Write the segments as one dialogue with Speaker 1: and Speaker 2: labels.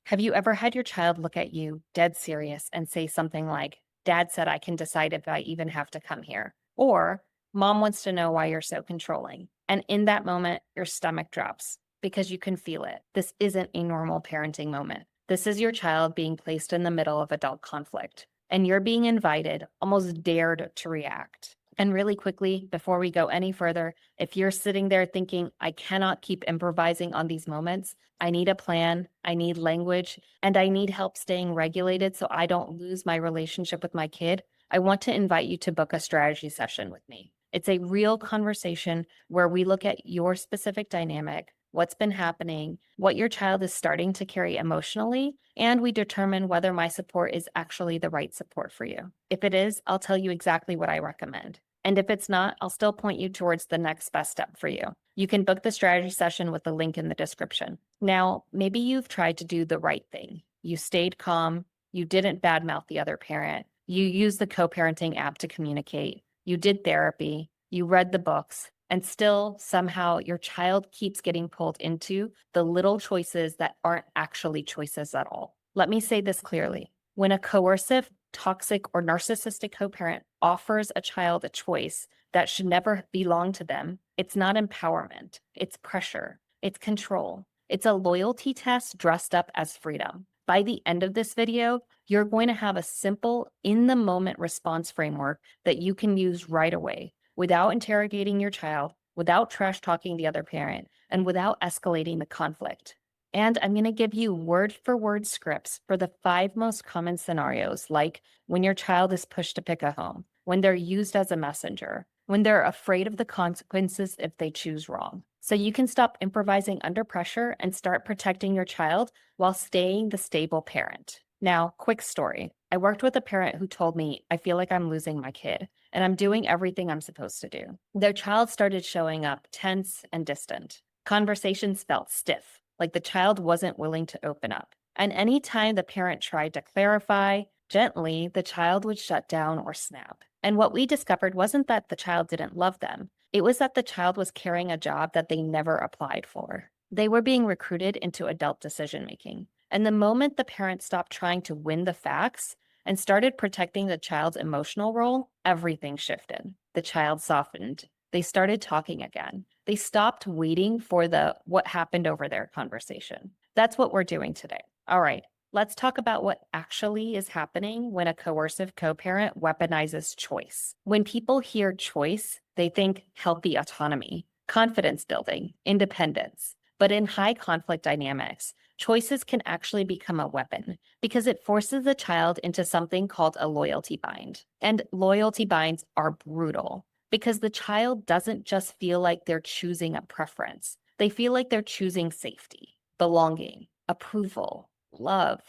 Speaker 1: Have you ever had your child look at you dead serious and say something like, "Dad said I can decide if I even have to come here"? Or, "Mom wants to know why you're so controlling." And in that moment, your stomach drops because you can feel it. This isn't a normal parenting moment. This is your child being placed in the middle of adult conflict, and you're being invited, almost dared to react. And really quickly, before we go any further, if you're sitting there thinking, I cannot keep improvising on these moments, I need a plan, I need language, and I need help staying regulated so I don't lose my relationship with my kid, I want to invite you to book a strategy session with me. It's a real conversation where we look at your specific dynamic, what's been happening, what your child is starting to carry emotionally, and we determine whether my support is actually the right support for you. If it is, I'll tell you exactly what I recommend. And if it's not, I'll still point you towards the next best step for you. You can book the strategy session with the link in the description. Now, maybe you've tried to do the right thing. You stayed calm. You didn't badmouth the other parent. You used the co-parenting app to communicate. You did therapy. You read the books. And still, somehow, your child keeps getting pulled into the little choices that aren't actually choices at all. Let me say this clearly. When a coercive, toxic, or narcissistic co-parent offers a child a choice that should never belong to them, it's not empowerment. It's pressure. It's control. It's a loyalty test dressed up as freedom. By the end of this video, you're going to have a simple, in-the-moment response framework that you can use right away without interrogating your child, without trash talking the other parent, and without escalating the conflict. And I'm going to give you word for word scripts for the 5 most common scenarios, like when your child is pushed to pick a home, when they're used as a messenger, when they're afraid of the consequences if they choose wrong. So you can stop improvising under pressure and start protecting your child while staying the stable parent. Now, quick story. I worked with a parent who told me, I feel like I'm losing my kid, and I'm doing everything I'm supposed to do. Their child started showing up tense and distant. Conversations felt stiff, like the child wasn't willing to open up. And anytime the parent tried to clarify gently, the child would shut down or snap. And what we discovered wasn't that the child didn't love them. It was that the child was carrying a job that they never applied for. They were being recruited into adult decision making. And the moment the parent stopped trying to win the facts and started protecting the child's emotional role, everything shifted. The child softened. They started talking again. They stopped waiting for the what happened over there conversation. That's what we're doing today. All right, let's talk about what actually is happening when a coercive co-parent weaponizes choice. When people hear choice, they think healthy autonomy, confidence building, independence. But in high conflict dynamics, choices can actually become a weapon because it forces the child into something called a loyalty bind. And loyalty binds are brutal because the child doesn't just feel like they're choosing a preference. They feel like they're choosing safety, belonging, approval, love.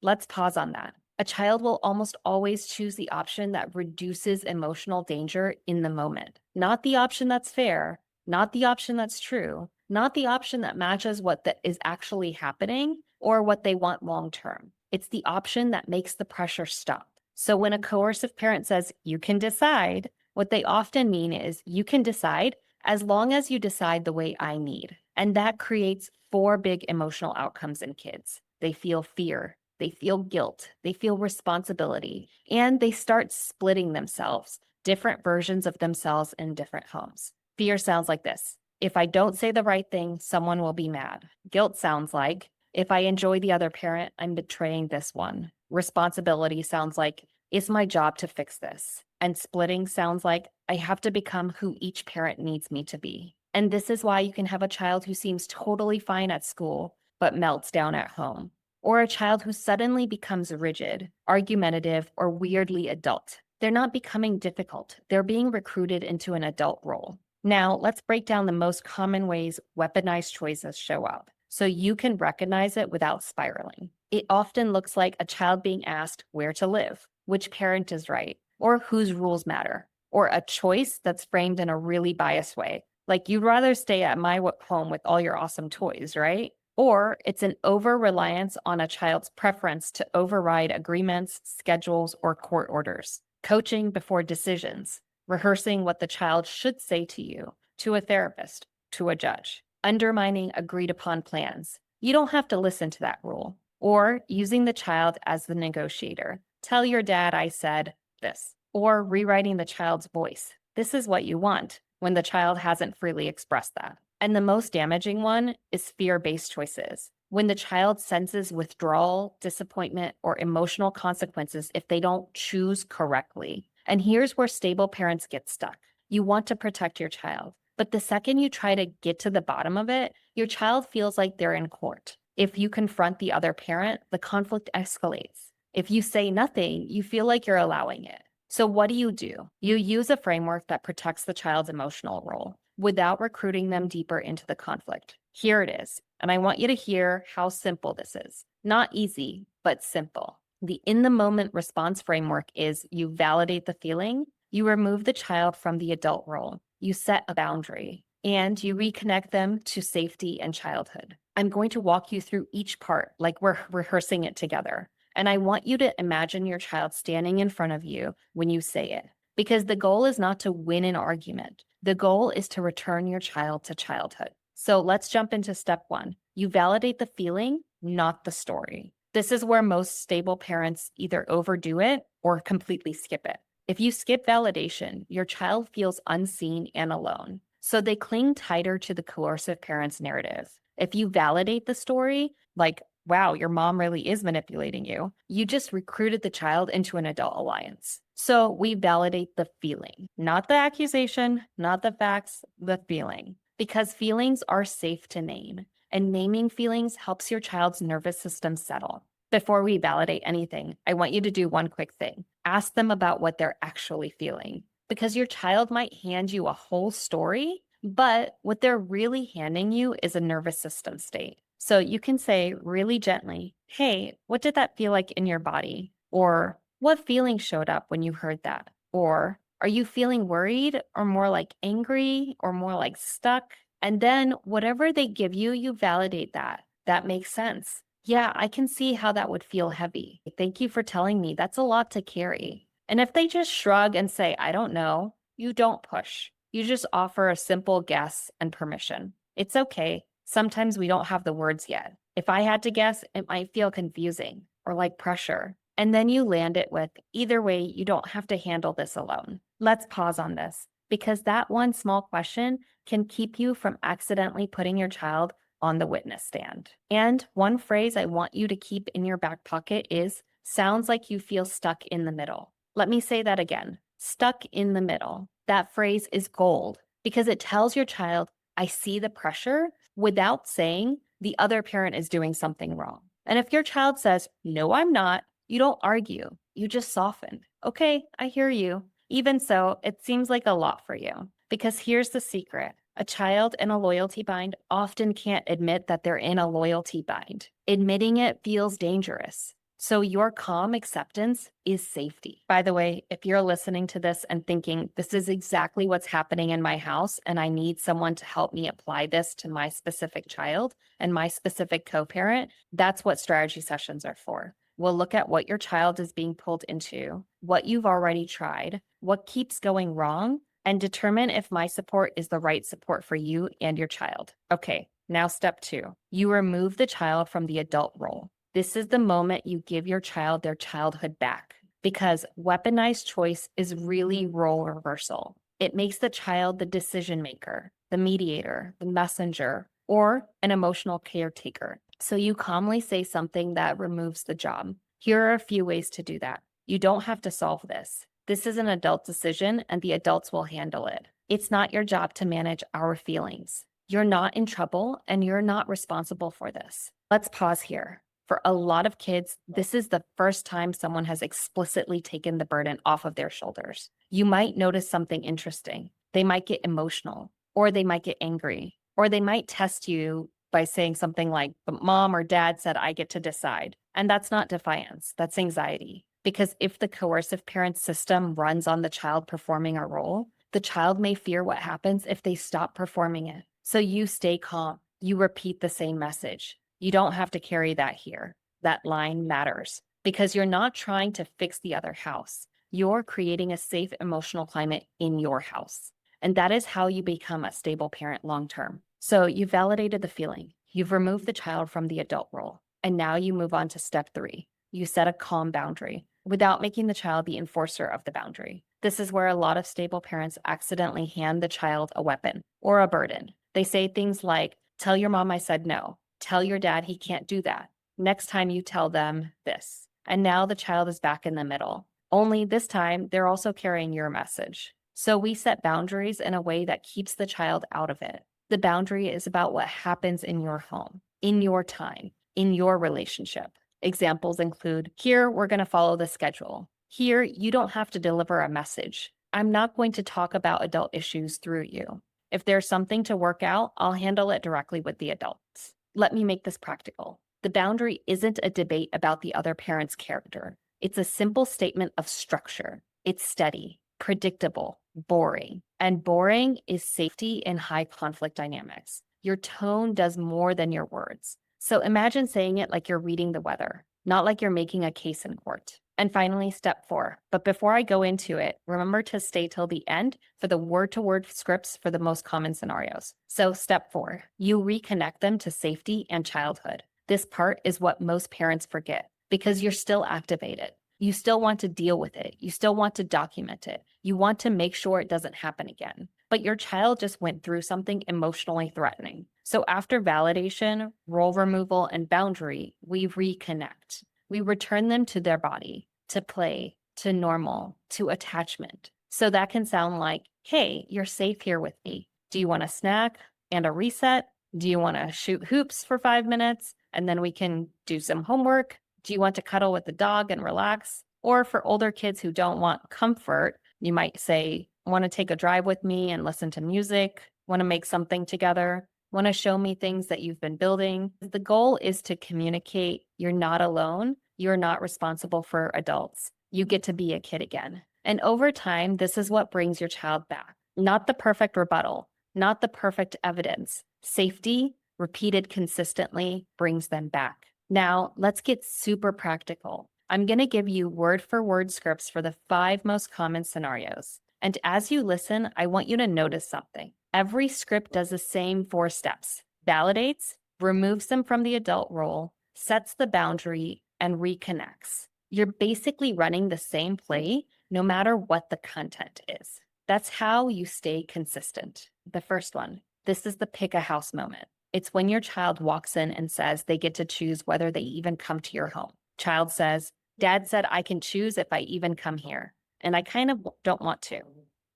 Speaker 1: Let's pause on that. A child will almost always choose the option that reduces emotional danger in the moment, not the option that's fair, not the option that's true, not the option that matches what is actually happening or what they want long term. It's the option that makes the pressure stop. So when a coercive parent says, you can decide, what they often mean is you can decide as long as you decide the way I need. And that creates 4 big emotional outcomes in kids. They feel fear, they feel guilt, they feel responsibility, and they start splitting themselves, different versions of themselves in different homes. Fear sounds like this. If I don't say the right thing, someone will be mad. Guilt sounds like, if I enjoy the other parent, I'm betraying this one. Responsibility sounds like, it's my job to fix this. And splitting sounds like, I have to become who each parent needs me to be. And this is why you can have a child who seems totally fine at school, but melts down at home. Or a child who suddenly becomes rigid, argumentative, or weirdly adult. They're not becoming difficult. They're being recruited into an adult role. Now, let's break down the most common ways weaponized choices show up so you can recognize it without spiraling. It often looks like a child being asked where to live, which parent is right, or whose rules matter, or a choice that's framed in a really biased way, like you'd rather stay at my home with all your awesome toys, right? Or it's an over-reliance on a child's preference to override agreements, schedules, or court orders. Coaching before decisions, rehearsing what the child should say to you, to a therapist, to a judge, undermining agreed upon plans. You don't have to listen to that rule. or using the child as the negotiator. Tell your dad I said this, or rewriting the child's voice. This is what you want when the child hasn't freely expressed that. And the most damaging one is fear-based choices. When the child senses withdrawal, disappointment, or emotional consequences if they don't choose correctly. And here's where stable parents get stuck. You want to protect your child, but the second you try to get to the bottom of it, your child feels like they're in court. If you confront the other parent, the conflict escalates. If you say nothing, you feel like you're allowing it. So what do? You use a framework that protects the child's emotional role without recruiting them deeper into the conflict. Here it is. And I want you to hear how simple this is. Not easy, but simple. The in-the-moment response framework is you validate the feeling, you remove the child from the adult role, you set a boundary, and you reconnect them to safety and childhood. I'm going to walk you through each part like we're rehearsing it together. And I want you to imagine your child standing in front of you when you say it, because the goal is not to win an argument. The goal is to return your child to childhood. So let's jump into step one. You validate the feeling, not the story. This is where most stable parents either overdo it or completely skip it. If you skip validation, your child feels unseen and alone. So they cling tighter to the coercive parent's narrative. If you validate the story, like, wow, your mom really is manipulating you, you just recruited the child into an adult alliance. So we validate the feeling, not the accusation, not the facts, the feeling. Because feelings are safe to name, and naming feelings helps your child's nervous system settle. Before we validate anything, I want you to do one quick thing. Ask them about what they're actually feeling, because your child might hand you a whole story, but what they're really handing you is a nervous system state. So you can say really gently, hey, what did that feel like in your body? Or what feeling showed up when you heard that? Or are you feeling worried or more like angry or more like stuck? And then whatever they give you, you validate that. That makes sense. Yeah, I can see how that would feel heavy. Thank you for telling me. That's a lot to carry. And if they just shrug and say, I don't know, you don't push. You just offer a simple guess and permission. It's okay. Sometimes we don't have the words yet. If I had to guess, it might feel confusing or like pressure. And then you land it with, either way, you don't have to handle this alone. Let's pause on this, because that one small question can keep you from accidentally putting your child on the witness stand. And one phrase I want you to keep in your back pocket is, sounds like you feel stuck in the middle. Let me say that again, stuck in the middle. That phrase is gold because it tells your child, I see the pressure, without saying the other parent is doing something wrong. And if your child says, no, I'm not, you don't argue, you just soften. Okay, I hear you. Even so, it seems like a lot for you. Because here's the secret. A child in a loyalty bind often can't admit that they're in a loyalty bind. Admitting it feels dangerous. So your calm acceptance is safety. By the way, if you're listening to this and thinking, this is exactly what's happening in my house and I need someone to help me apply this to my specific child and my specific co-parent, that's what strategy sessions are for. We'll look at what your child is being pulled into, what you've already tried, what keeps going wrong, and determine if my support is the right support for you and your child. Okay, now step two. You remove the child from the adult role. This is the moment you give your child their childhood back, because weaponized choice is really role reversal. It makes the child the decision maker, the mediator, the messenger, or an emotional caretaker. So you calmly say something that removes the job. Here are a few ways to do that. You don't have to solve this. This is an adult decision and the adults will handle it. It's not your job to manage our feelings. You're not in trouble and you're not responsible for this. Let's pause here. For a lot of kids, this is the first time someone has explicitly taken the burden off of their shoulders. You might notice something interesting. They might get emotional, or they might get angry, or they might test you by saying something like, but mom or dad said I get to decide. And that's not defiance, that's anxiety. Because if the coercive parent system runs on the child performing a role, the child may fear what happens if they stop performing it. So you stay calm. You repeat the same message. You don't have to carry that here. That line matters because you're not trying to fix the other house. You're creating a safe emotional climate in your house. And that is how you become a stable parent long-term. So you validated the feeling. You've removed the child from the adult role. And now you move on to step 3. You set a calm boundary without making the child the enforcer of the boundary. This is where a lot of stable parents accidentally hand the child a weapon or a burden. They say things like, tell your mom I said no. Tell your dad he can't do that. Next time you tell them this. And now the child is back in the middle. Only this time, they're also carrying your message. So we set boundaries in a way that keeps the child out of it. The boundary is about what happens in your home, in your time, in your relationship. Examples include, here, we're going to follow the schedule. Here, you don't have to deliver a message. I'm not going to talk about adult issues through you. If there's something to work out, I'll handle it directly with the adults. Let me make this practical. The boundary isn't a debate about the other parent's character. It's a simple statement of structure. It's steady, predictable, boring. And boring is safety in high conflict dynamics. Your tone does more than your words. So imagine saying it like you're reading the weather, not like you're making a case in court. And finally, step 4. But before I go into it, remember to stay till the end for the word-to-word scripts for the most common scenarios. So step 4, you reconnect them to safety and childhood. This part is what most parents forget because you're still activated. You still want to deal with it. You still want to document it. You want to make sure it doesn't happen again. But your child just went through something emotionally threatening. So after validation, role removal, and boundary, we reconnect. We return them to their body, to play, to normal, to attachment. So that can sound like, hey, you're safe here with me. Do you want a snack and a reset? Do you want to shoot hoops for 5 minutes and then we can do some homework? Do you want to cuddle with the dog and relax? Or for older kids who don't want comfort, you might say, want to take a drive with me and listen to music? Want to make something together? Want to show me things that you've been building? The goal is to communicate you're not alone. You're not responsible for adults. You get to be a kid again. And over time, this is what brings your child back. Not the perfect rebuttal, not the perfect evidence. Safety, repeated consistently, brings them back. Now, let's get super practical. I'm going to give you word-for-word scripts for the 5 most common scenarios. And as you listen, I want you to notice something. Every script does the same 4 steps. Validates, removes them from the adult role, sets the boundary, and reconnects. You're basically running the same play no matter what the content is. That's how you stay consistent. The first one, this is the pick a house moment. It's when your child walks in and says they get to choose whether they even come to your home. Child says, Dad said I can choose if I even come here, and I kind of don't want to.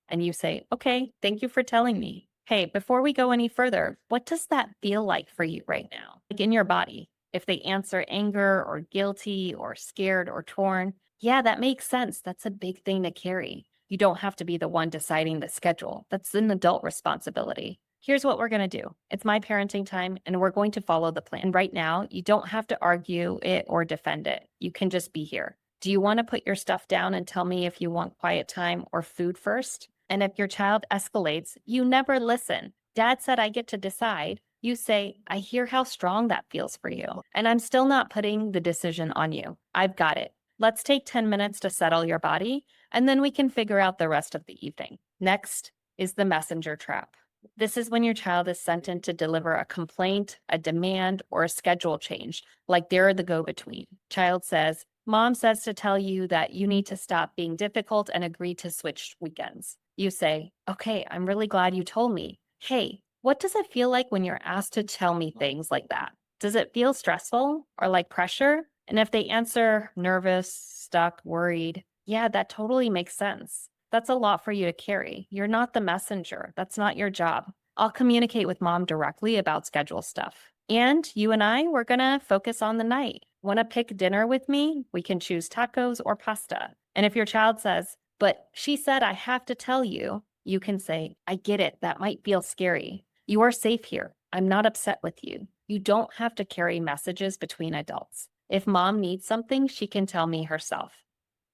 Speaker 1: And you say, okay, thank you for telling me. Hey, before we go any further, what does that feel like for you right now? Like in your body? If they answer anger or guilty or scared or torn, yeah, that makes sense. That's a big thing to carry. You don't have to be the one deciding the schedule. That's an adult responsibility. Here's what we're going to do. It's my parenting time, and we're going to follow the plan. And right now, you don't have to argue it or defend it. You can just be here. Do you want to put your stuff down and tell me if you want quiet time or food first? And if your child escalates, you never listen. Dad said I get to decide. You say, I hear how strong that feels for you, and I'm still not putting the decision on you. I've got it. Let's take 10 minutes to settle your body, and then we can figure out the rest of the evening. Next is the messenger trap. This is when your child is sent in to deliver a complaint, a demand, or a schedule change, like they're the go-between. Child says, Mom says to tell you that you need to stop being difficult and agree to switch weekends. You say, okay, I'm really glad you told me. Hey, what does it feel like when you're asked to tell me things like that? Does it feel stressful or like pressure? And if they answer nervous, stuck, worried, yeah, that totally makes sense. That's a lot for you to carry. You're not the messenger. That's not your job. I'll communicate with Mom directly about schedule stuff. And you and I, we're going to focus on the night. Want to pick dinner with me? We can choose tacos or pasta. And if your child says, but she said I have to tell you, you can say, I get it. That might feel scary. You are safe here. I'm not upset with you. You don't have to carry messages between adults. If Mom needs something, she can tell me herself.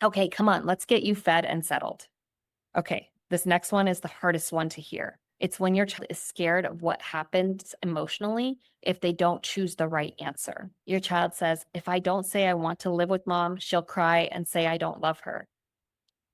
Speaker 1: Okay, come on, let's get you fed and settled. Okay, this next one is the hardest one to hear. It's when your child is scared of what happens emotionally if they don't choose the right answer. Your child says, if I don't say I want to live with Mom, she'll cry and say I don't love her.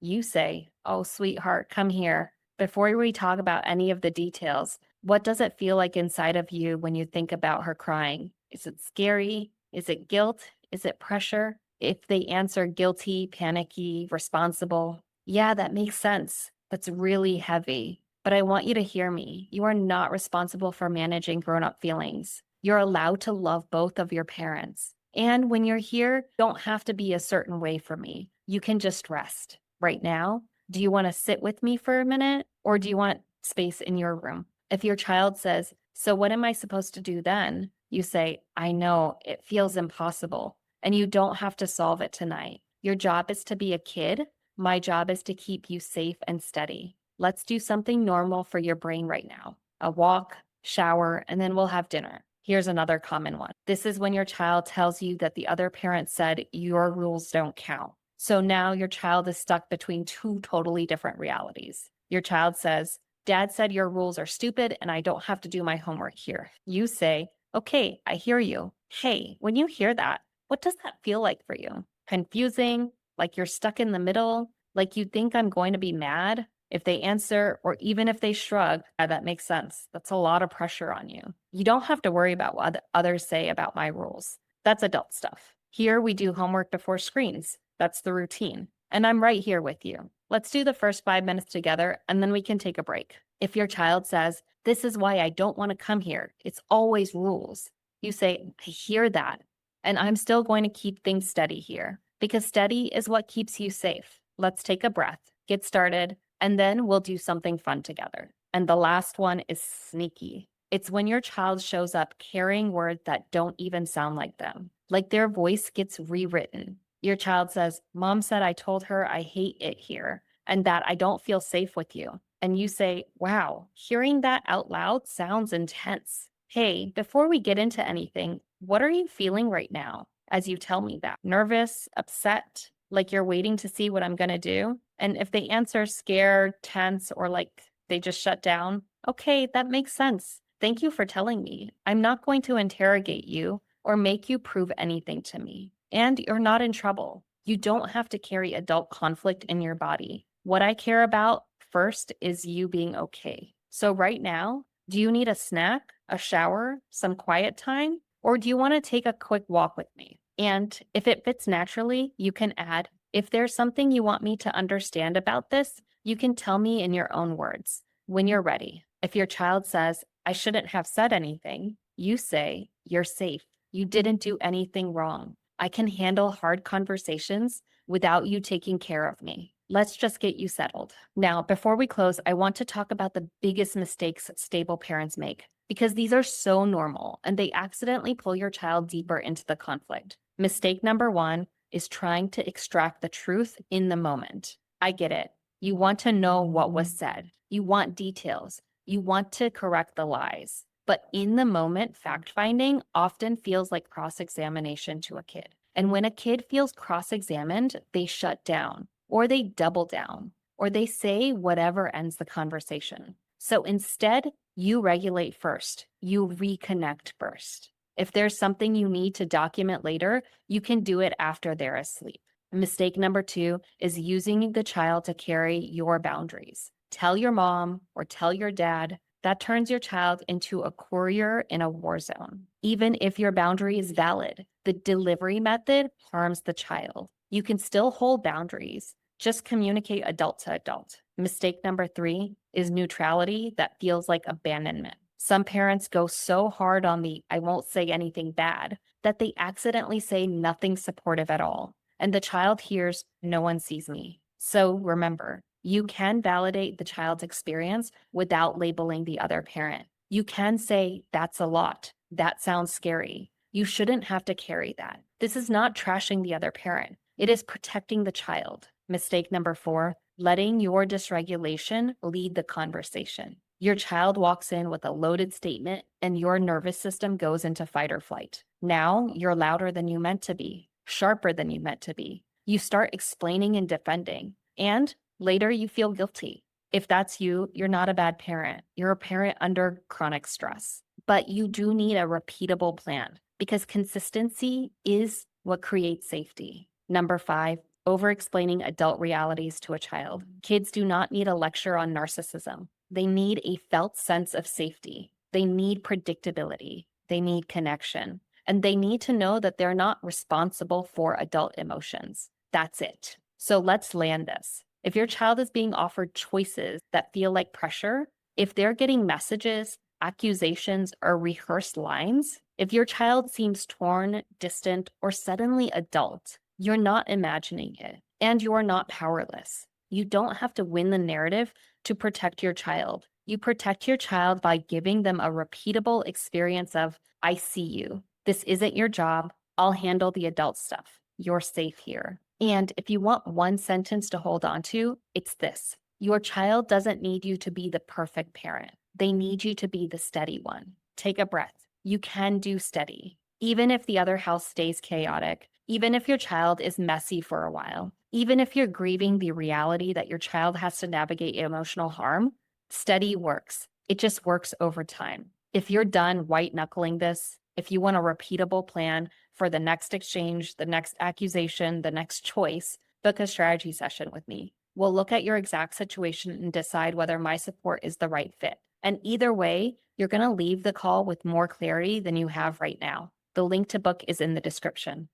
Speaker 1: You say, oh, sweetheart, come here. Before we talk about any of the details, what does it feel like inside of you when you think about her crying? Is it scary? Is it guilt? Is it pressure? If they answer guilty, panicky, responsible, yeah, that makes sense. That's really heavy. But I want you to hear me. You are not responsible for managing grown-up feelings. You're allowed to love both of your parents. And when you're here, you don't have to be a certain way for me. You can just rest. Right now, do you want to sit with me for a minute, or do you want space in your room? If your child says, "So what am I supposed to do then?" You say, "I know, it feels impossible." And you don't have to solve it tonight. Your job is to be a kid. My job is to keep you safe and steady. Let's do something normal for your brain right now. A walk, shower, and then we'll have dinner. Here's another common one. This is when your child tells you that the other parent said your rules don't count. So now your child is stuck between two totally different realities. Your child says, "Dad said your rules are stupid and I don't have to do my homework here." You say, "Okay, I hear you." Hey, when you hear that, what does that feel like for you? Confusing? Like you're stuck in the middle? Like you think I'm going to be mad? If they answer, or even if they shrug, yeah, that makes sense. That's a lot of pressure on you. You don't have to worry about what others say about my rules. That's adult stuff. Here we do homework before screens. That's the routine. And I'm right here with you. Let's do the first 5 minutes together and then we can take a break. If your child says, "This is why I don't want to come here. It's always rules." You say, "I hear that. And I'm still going to keep things steady here because steady is what keeps you safe. Let's take a breath, get started, and then we'll do something fun together." And the last one is sneaky. It's when your child shows up carrying words that don't even sound like them, like their voice gets rewritten. Your child says, "Mom said I told her I hate it here and that I don't feel safe with you." And you say, "Wow, hearing that out loud sounds intense. Hey, before we get into anything, what are you feeling right now as you tell me that? Nervous, upset, like you're waiting to see what I'm going to do?" And if they answer scared, tense, or like they just shut down, okay, that makes sense. Thank you for telling me. I'm not going to interrogate you or make you prove anything to me. And you're not in trouble. You don't have to carry adult conflict in your body. What I care about first is you being okay. So right now, do you need a snack, a shower, some quiet time, or do you want to take a quick walk with me? And if it fits naturally, you can add, "If there's something you want me to understand about this, you can tell me in your own words when you're ready." If your child says, "I shouldn't have said anything," you say, "You're safe. You didn't do anything wrong. I can handle hard conversations without you taking care of me. Let's just get you settled." Now, before we close, I want to talk about the biggest mistakes stable parents make because these are so normal and they accidentally pull your child deeper into the conflict. Mistake number one is trying to extract the truth in the moment. I get it. You want to know what was said. You want details. You want to correct the lies. But in the moment, fact finding often feels like cross examination to a kid. And when a kid feels cross examined, they shut down, or they double down, or they say whatever ends the conversation. So instead, you regulate first, you reconnect first. If there's something you need to document later, you can do it after they're asleep. Mistake number two is using the child to carry your boundaries. Tell your mom or tell your dad. That turns your child into a courier in a war zone. Even if your boundary is valid, the delivery method harms the child. You can still hold boundaries, just communicate adult to adult. Mistake number three is neutrality that feels like abandonment. Some parents go so hard on the "I won't say anything bad" that they accidentally say nothing supportive at all. And the child hears, "No one sees me." So remember, you can validate the child's experience without labeling the other parent. You can say, "That's a lot. That sounds scary. You shouldn't have to carry that." This is not trashing the other parent. It is protecting the child. Mistake number four, letting your dysregulation lead the conversation. Your child walks in with a loaded statement and your nervous system goes into fight or flight. Now you're louder than you meant to be, sharper than you meant to be. You start explaining and defending, and later you feel guilty. If that's you, you're not a bad parent. You're a parent under chronic stress. But you do need a repeatable plan because consistency is what creates safety. Number five, over-explaining adult realities to a child. Kids do not need a lecture on narcissism. They need a felt sense of safety. They need predictability. They need connection. and they need to know that they're not responsible for adult emotions. That's it. So let's land this. If your child is being offered choices that feel like pressure, if they're getting messages, accusations, or rehearsed lines, if your child seems torn, distant, or suddenly adult, you're not imagining it, and you're not powerless. You don't have to win the narrative to protect your child. You protect your child by giving them a repeatable experience of, I see you. This isn't your job. I'll handle the adult stuff. You're safe here. And if you want one sentence to hold on to, it's this. Your child doesn't need you to be the perfect parent. They need you to be the steady one. Take a breath. You can do steady. Even if the other house stays chaotic, even if your child is messy for a while, even if you're grieving the reality that your child has to navigate emotional harm, steady works. It just works over time. If you're done white knuckling this, if you want a repeatable plan for the next exchange, the next accusation, the next choice, book a strategy session with me. We'll look at your exact situation and decide whether my support is the right fit. And either way, you're going to leave the call with more clarity than you have right now. The link to book is in the description.